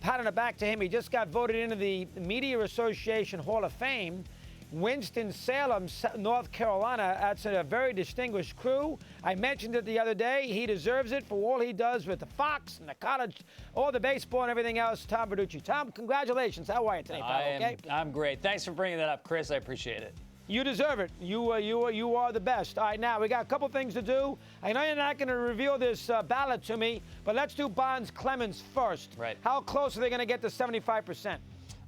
pat on the back to him. He just got voted into the Media Association Hall of Fame. Winston-Salem, North Carolina. That's a very distinguished crew. I mentioned it the other day. He deserves it for all he does with the Fox and the college, all the baseball and everything else. Tom Verducci. Tom, congratulations. How are you today, pal? Okay? I'm great. Thanks for bringing that up, Chris. I appreciate it. You deserve it. You are the best. All right, now we got a couple things to do. I know you're not going to reveal this ballot to me, but let's do Bonds-Clemens first. Right. How close are they going to get to 75%?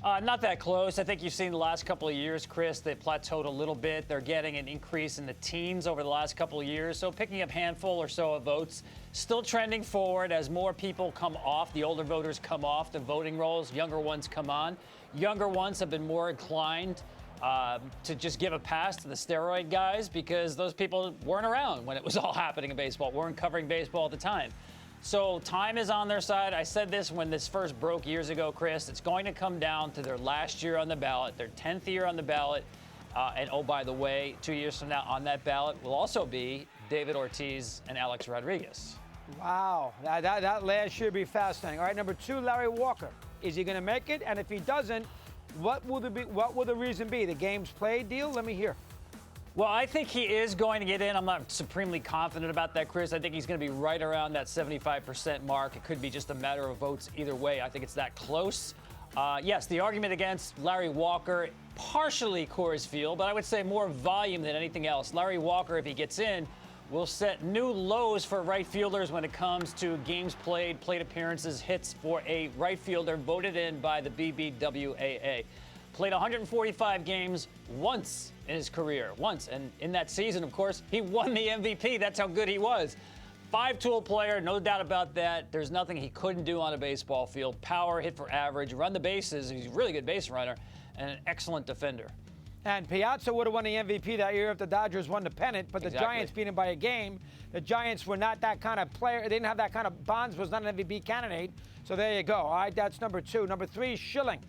Not that close. I think you've seen the last couple of years, Chris, they plateaued a little bit. They're getting an increase in the teens over the last couple of years, so picking up a handful or so of votes. Still trending forward as more people come off. The older voters come off the voting rolls. Younger ones come on. Younger ones have been more inclined to just give a pass to the steroid guys because those people weren't around when it was all happening in baseball, weren't covering baseball at the time. So time is on their side. I said this when this first broke years ago, Chris. It's going to come down to their last year on the ballot, their 10th year on the ballot. And oh, by the way, 2 years from now on that ballot will also be David Ortiz and Alex Rodriguez. Wow, that last year will be fascinating. All right, number 2, Larry Walker. Is he going to make it? And if he doesn't, what will the reason be? The games played deal? Let me hear. Well, I think he is going to get in. I'm not supremely confident about that, Chris. I think he's going to be right around that 75% mark. It could be just a matter of votes either way. I think it's that close. Yes, the argument against Larry Walker, partially Coors Field, but I would say more volume than anything else. Larry Walker, if he gets in, will set new lows for right fielders when it comes to games played, plate appearances, hits for a right fielder voted in by the BBWAA. Played 145 games once in his career, once. And in that season, of course, he won the MVP. That's how good he was. 5-tool player, no doubt about that. There's nothing he couldn't do on a baseball field. Power, hit for average, run the bases. He's a really good base runner and an excellent defender. And Piazza would have won the MVP that year if the Dodgers won the pennant, but the Exactly. Giants beat him by a game. The Giants were not that kind of player. They didn't have that kind of. Bonds was not an MVP candidate. So there you go. All right, that's number 2. Number 3, Schilling.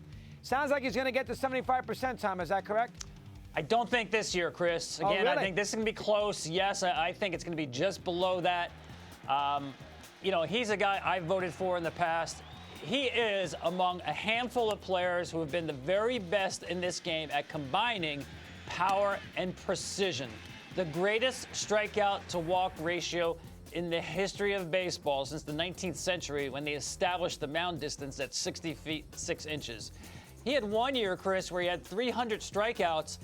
Sounds like he's going to get to 75%, Tom. Is that correct? I don't think this year, Chris. Again, really? I think this is going to be close. Yes, I think it's going to be just below that. He's a guy I've voted for in the past. He is among a handful of players who have been the very best in this game at combining power and precision. The greatest strikeout to walk ratio in the history of baseball since the 19th century when they established the mound distance at 60 feet 6 inches. He had 1 year, Chris, where he had 300 strikeouts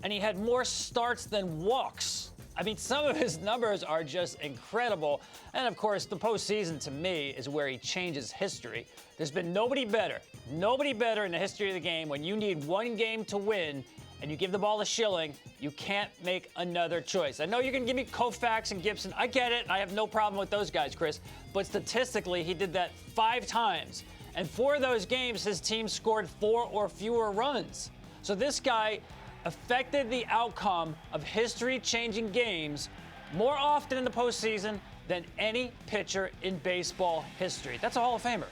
and he had more starts than walks. I mean, some of his numbers are just incredible. And of course, the postseason to me is where he changes history. There's been nobody better in the history of the game. When you need one game to win and you give the ball to Schilling, you can't make another choice. I know you can give me Koufax and Gibson. I get it. I have no problem with those guys, Chris. But statistically, he did that 5 times. And 4 of those games, his team scored 4 or fewer runs. So this guy affected the outcome of history-changing games more often in the postseason than any pitcher in baseball history. That's a Hall of Famer.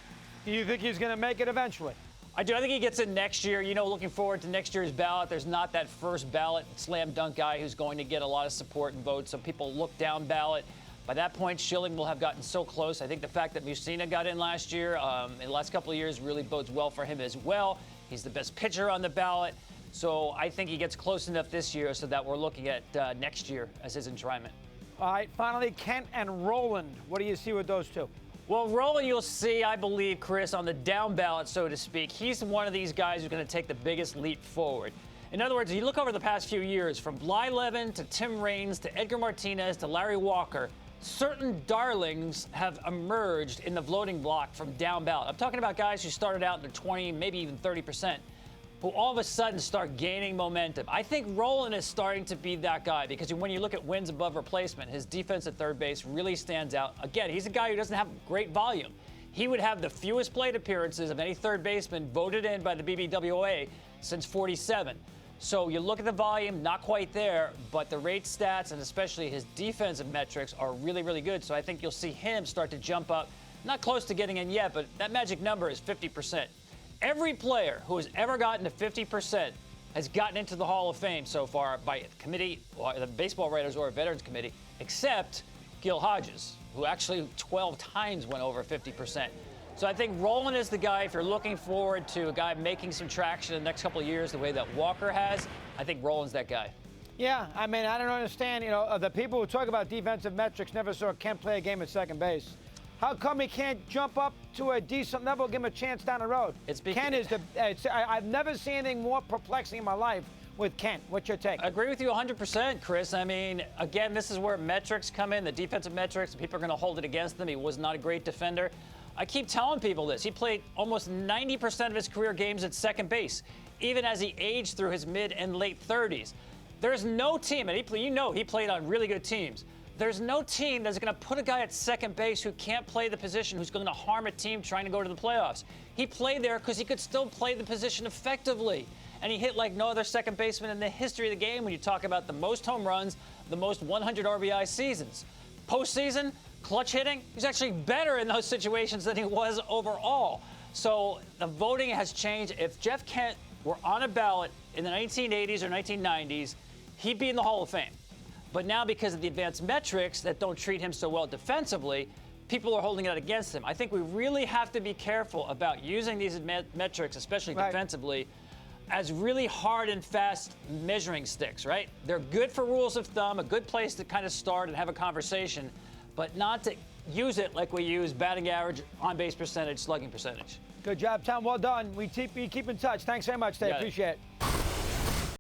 Do you think he's going to make it eventually? I do. I think he gets it next year. Looking forward to next year's ballot. There's not that first ballot slam dunk guy who's going to get a lot of support and votes, so people look down ballot. By that point, Schilling will have gotten so close. I think the fact that Mussina got in last year, in the last couple of years, really bodes well for him as well. He's the best pitcher on the ballot. So I think he gets close enough this year so that we're looking at next year as his enshrinement. All right, finally, Kent and Roland. What do you see with those two? Well, Roland, you'll see, I believe, Chris, on the down ballot, so to speak. He's one of these guys who's going to take the biggest leap forward. In other words, you look over the past few years, from Blyleven to Tim Raines to Edgar Martinez to Larry Walker, certain darlings have emerged in the voting block from down ballot. I'm talking about guys who started out in the 20, maybe even 30%, who all of a sudden start gaining momentum. I think Roland is starting to be that guy because when you look at wins above replacement, his defense at third base really stands out. Again, he's a guy who doesn't have great volume. He would have the fewest plate appearances of any third baseman voted in by the BBWA since 47. So you look at the volume, not quite there, but the rate stats and especially his defensive metrics are really, really good. So I think you'll see him start to jump up. Not close to getting in yet, but that magic number is 50%. Every player who has ever gotten to 50% has gotten into the Hall of Fame so far by a committee, or the Baseball Writers or a Veterans Committee, except Gil Hodges, who actually 12 times went over 50%. So I think Rolen is the guy, if you're looking forward to a guy making some traction in the next couple of years the way that Walker has, I think Rolen's that guy. Yeah, I mean, I don't understand, the people who talk about defensive metrics never saw Kent play a game at second base. How come he can't jump up to a decent level, give him a chance down the road? Kent is I've never seen anything more perplexing in my life with Kent. What's your take? I agree with you 100%, Chris. I mean, again, this is where metrics come in, the defensive metrics. People are going to hold it against him. He was not a great defender. I keep telling people this. He played almost 90% of his career games at second base, even as he aged through his mid and late 30s. There's no team, and he played on really good teams. There's no team that's going to put a guy at second base who can't play the position, who's going to harm a team trying to go to the playoffs. He played there because he could still play the position effectively. And he hit like no other second baseman in the history of the game when you talk about the most home runs, the most 100 RBI seasons. Postseason, clutch hitting, he's actually better in those situations than he was overall. So the voting has changed. If Jeff Kent were on a ballot in the 1980s or 1990s, he'd be in the Hall of Fame. But now, because of the advanced metrics that don't treat him so well defensively, people are holding it against him. I think we really have to be careful about using these metrics, especially defensively, as really hard and fast measuring sticks, right? They're good for rules of thumb, a good place to kind of start and have a conversation, but not to use it like we use batting average, on-base percentage, slugging percentage. Good job, Tom. Well done. We keep in touch. Thanks very much, Dave. Appreciate it.